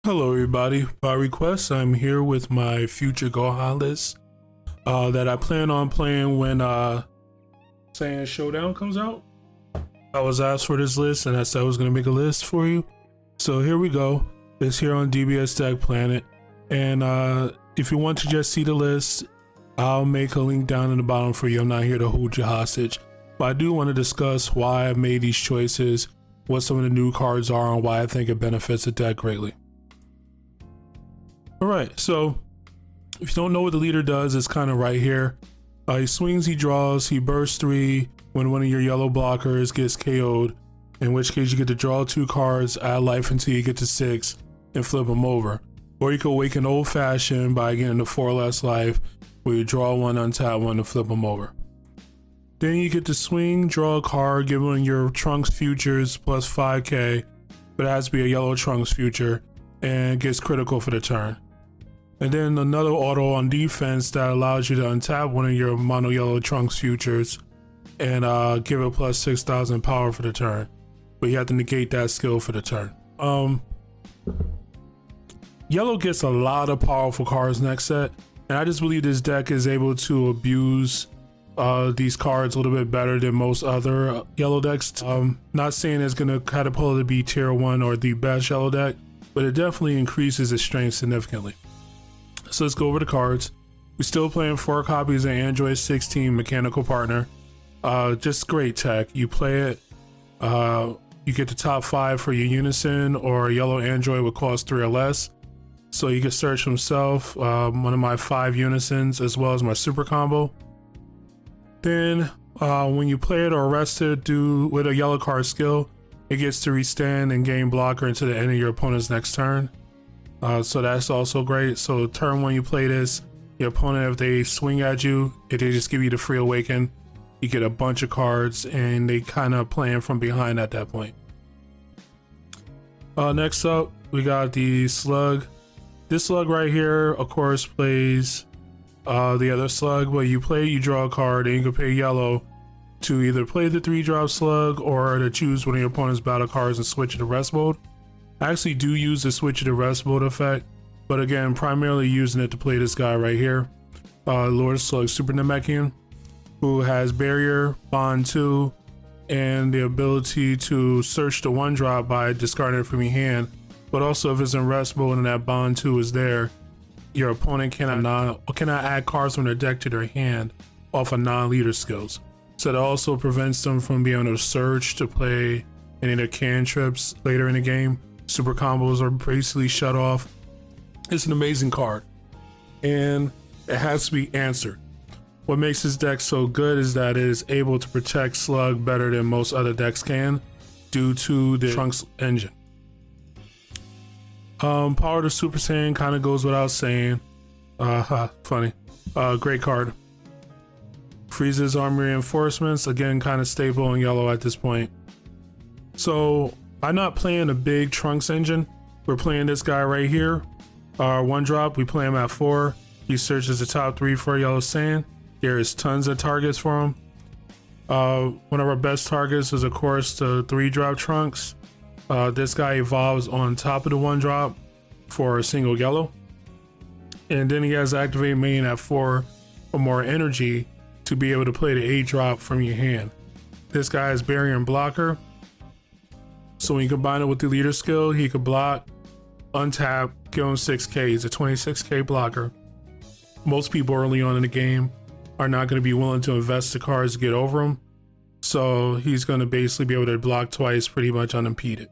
Hello everybody, by request I'm here with my Future Gohan list that I plan on playing when Saiyan Showdown comes out. I was asked for this list and I said I was going to make a list for you. So here we go. It's here on DBS Deck Planet, and if you want to just see the list, I'll make a link down in the bottom for you. I'm not here to hold you hostage, but I do want to discuss why I made these choices, what some of the new cards are, and why I think it benefits the deck greatly. Alright, so if you don't know what the leader does, it's kind of right here. He swings, he draws, he bursts 3 when one of your yellow blockers gets KO'd, in which case you get to draw 2 cards, add life until you get to 6, and flip them over. Or you can awaken old fashioned by getting to 4 less life, where you draw 1, untap 1, and flip them over. Then you get to swing, draw a card, give one your Trunks futures plus 5k, but it has to be a yellow Trunks future, and gets critical for the turn. And then another auto on defense that allows you to untap one of your mono yellow Trunks futures and give it plus 6,000 power for the turn. But you have to negate that skill for the turn. Yellow gets a lot of powerful cards next set, and I just believe this deck is able to abuse these cards a little bit better than most other yellow decks. Not saying it's going to catapult it to be tier 1 or the best yellow deck, but it definitely increases its strength significantly. So let's go over the cards. We're still playing 4 copies of Android 16 Mechanical Partner. Just great tech. You play it, you get the top 5 for your Unison or yellow Android would cost 3 or less. So you can search himself, one of my 5 Unisons, as well as my super combo. Then when you play it or arrest it with a yellow card skill, it gets to restand and gain blocker until the end of your opponent's next turn. So that's also great. So turn 1 you play this, your opponent, if they swing at you, if they just give you the free awaken, you get a bunch of cards and they kind of playing from behind at that point. Next up, we got the slug. This slug right here, of course, plays the other slug. But you play, you draw a card, and you can pay yellow to either play the 3-drop slug or to choose one of your opponent's battle cards and switch it to rest mode. I actually do use the switch to rest mode effect, but again, primarily using it to play this guy right here, Lord Slug Super Namekian, who has Barrier, Bond 2, and the ability to search the 1-drop by discarding it from your hand. But also, if it's in rest mode and that Bond 2 is there, your opponent cannot add cards from their deck to their hand off of non-leader skills. So that also prevents them from being able to search to play any of their cantrips later in the game. Super combos are basically shut off. It's an amazing card, and it has to be answered. What makes this deck so good is that it is able to protect Slug better than most other decks can due to the Trunks engine. Power to Super Saiyan kind of goes without saying. Funny. Great card. Freezes armor reinforcements, again kind of stable in yellow at this point. So I'm not playing a big Trunks engine. We're playing this guy right here. 1-drop, we play him at 4. He searches the top 3 for yellow Saiyan. There's tons of targets for him. One of our best targets is of course the 3-drop Trunks. This guy evolves on top of the 1-drop for a single yellow. And then he has activate main at 4 or more energy to be able to play the 8-drop from your hand. This guy is barrier and blocker. So when you combine it with the leader skill, he could block, untap, give him 6k. He's a 26k blocker. Most people early on in the game are not going to be willing to invest the cards to get over him. So he's going to basically be able to block twice pretty much unimpeded.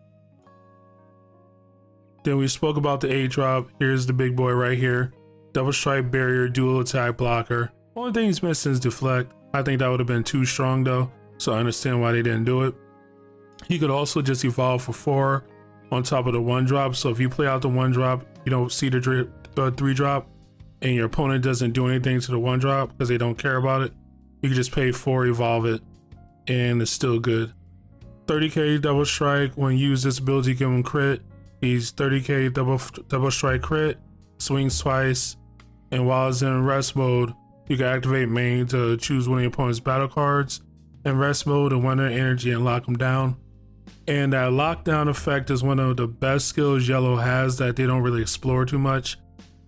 Then we spoke about the 8-drop. Here's the big boy right here. Double strike barrier, dual attack blocker. Only thing he's missing is deflect. I think that would have been too strong though, so I understand why they didn't do it. He could also just evolve for 4 on top of the 1-drop. So if you play out the 1-drop, you don't see the 3-drop, and your opponent doesn't do anything to the 1-drop because they don't care about it, you can just pay 4, evolve it, and it's still good. 30k double strike. When you use this ability, give him crit. He's 30k double strike crit, swings twice, and while it's in rest mode, you can activate main to choose one of your opponent's battle cards in rest mode and 1 energy and lock them down. And that lockdown effect is one of the best skills Yellow has that they don't really explore too much.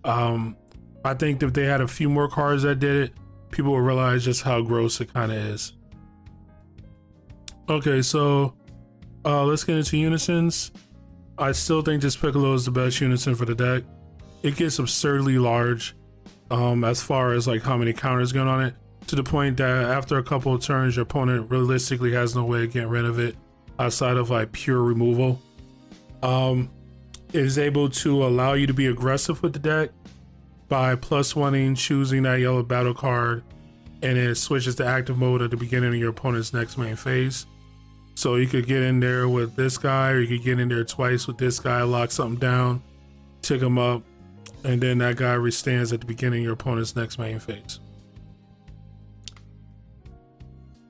I think if they had a few more cards that did it, people would realize just how gross it kind of is. Okay, so let's get into Unisons. I still think this Piccolo is the best Unison for the deck. It gets absurdly large as far as like how many counters going on it, to the point that after a couple of turns, your opponent realistically has no way of getting rid of it outside of like pure removal. It is able to allow you to be aggressive with the deck by +1ing, choosing that yellow battle card, and it switches to active mode at the beginning of your opponent's next main phase. So you could get in there with this guy, or you could get in there twice with this guy, lock something down, tick him up, and then that guy restands at the beginning of your opponent's next main phase.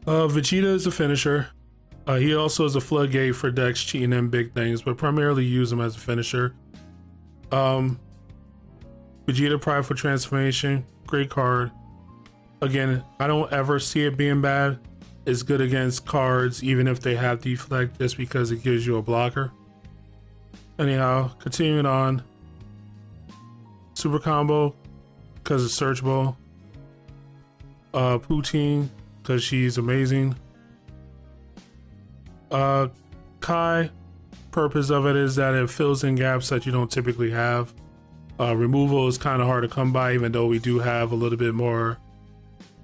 Vegeta is a finisher. He also is a floodgate for decks cheating in big things, but primarily use him as a finisher. Vegeta Prideful Transformation, great card. Again, I don't ever see it being bad. It's good against cards, even if they have deflect, just because it gives you a blocker. Anyhow, continuing on. Super Combo, because it's searchable. Poutine, because she's amazing. Kai, purpose of it is that it fills in gaps that you don't typically have. Removal is kind of hard to come by, even though we do have a little bit more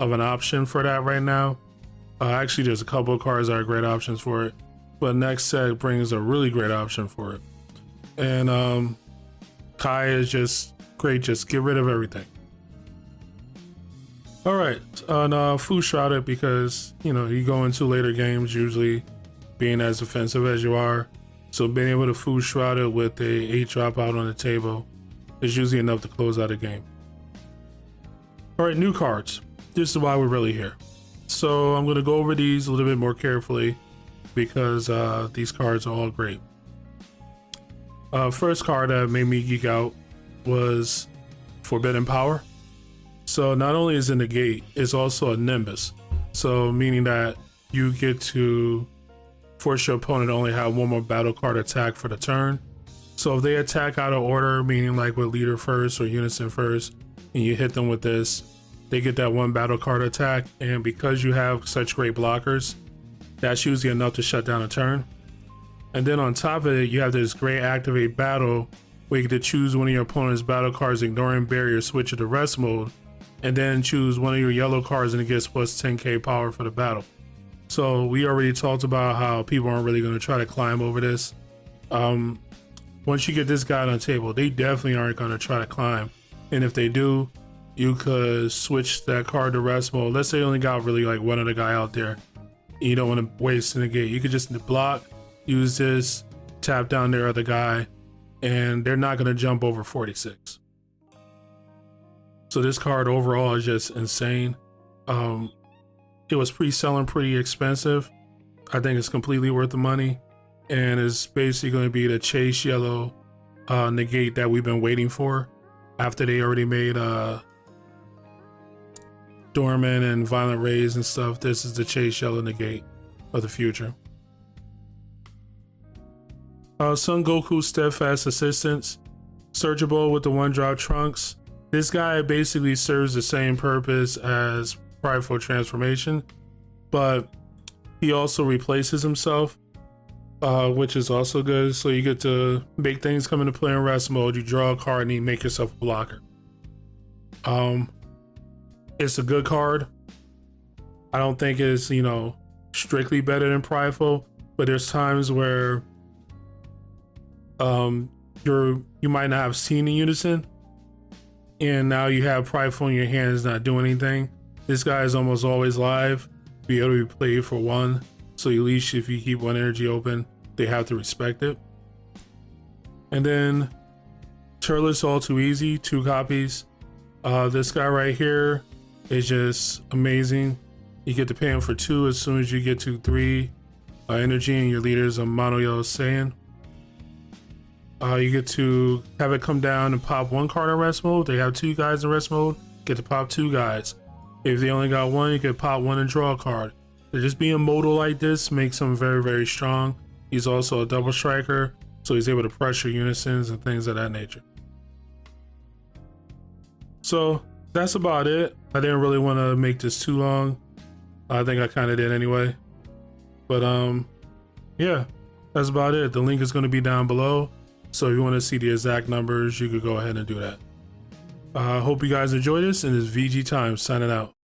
of an option for that right now. Actually, there's a couple of cards that are great options for it, but next set brings a really great option for it. And Kai is just great, just get rid of everything. All right, on Food Shrouded, because you know you go into later games usually being as offensive as you are, so being able to Food Shrouded with a 8 drop out on the table is usually enough to close out a game. All right, new cards. This is why we're really here. So I'm going to go over these a little bit more carefully because these cards are all great. First card that made me geek out was Forbidden Power. So not only is it negate, it's also a Nimbus. So meaning that you get to force your opponent to only have one more battle card attack for the turn. So if they attack out of order, meaning like with leader first or unison first, and you hit them with this, they get that one battle card attack. And because you have such great blockers, that's usually enough to shut down a turn. And then on top of it, you have this great activate battle where you get to choose one of your opponent's battle cards, ignoring barrier, switch it to rest mode, and then choose one of your yellow cards and it gets plus 10k power for the battle. So we already talked about how people aren't really going to try to climb over this. Once you get this guy on the table, they definitely aren't going to try to climb. And if they do, you could switch that card to rest mode. Let's say you only got really like one other guy out there. You don't want to waste a negate. You could just block, use this, tap down their other guy, and they're not going to jump over 46. So this card overall is just insane. It was pre-selling pretty expensive. I think it's completely worth the money, and it's basically going to be the chase yellow negate that we've been waiting for after they already made Dormant and Violent Rays and stuff. This is the chase yellow negate of the future. Son Goku Steadfast Assistance, searchable with the 1-drop Trunks. This guy basically serves the same purpose as Prideful Transformation, but he also replaces himself, which is also good. So you get to make things come into play in rest mode. You draw a card and you make yourself a blocker. It's a good card. I don't think it's, you know, strictly better than Prideful, but there's times where you might not have seen a Unison, and now you have Prideful in your hands not doing anything. This guy is almost always live, be able to be played for 1. So at least if you keep 1 energy open, they have to respect it. And then Turles All Too Easy, 2 copies. This guy right here is just amazing. You get to pay him for 2 as soon as you get to 3 energy, and your leader is a Mono Yellow Saiyan. You get to have it come down and pop 1 card in rest mode. They have 2 guys in rest mode, get to pop 2 guys. If they only got 1, you could pop 1 and draw a card. So just being modal like this makes them very, very strong. He's also a double striker, so he's able to pressure Unisons and things of that nature. So that's about it. I didn't really want to make this too long. I think I kind of did anyway. But yeah, that's about it. The link is going to be down below. So if you want to see the exact numbers, you could go ahead and do that. I hope you guys enjoyed this, and it's VG Time signing out.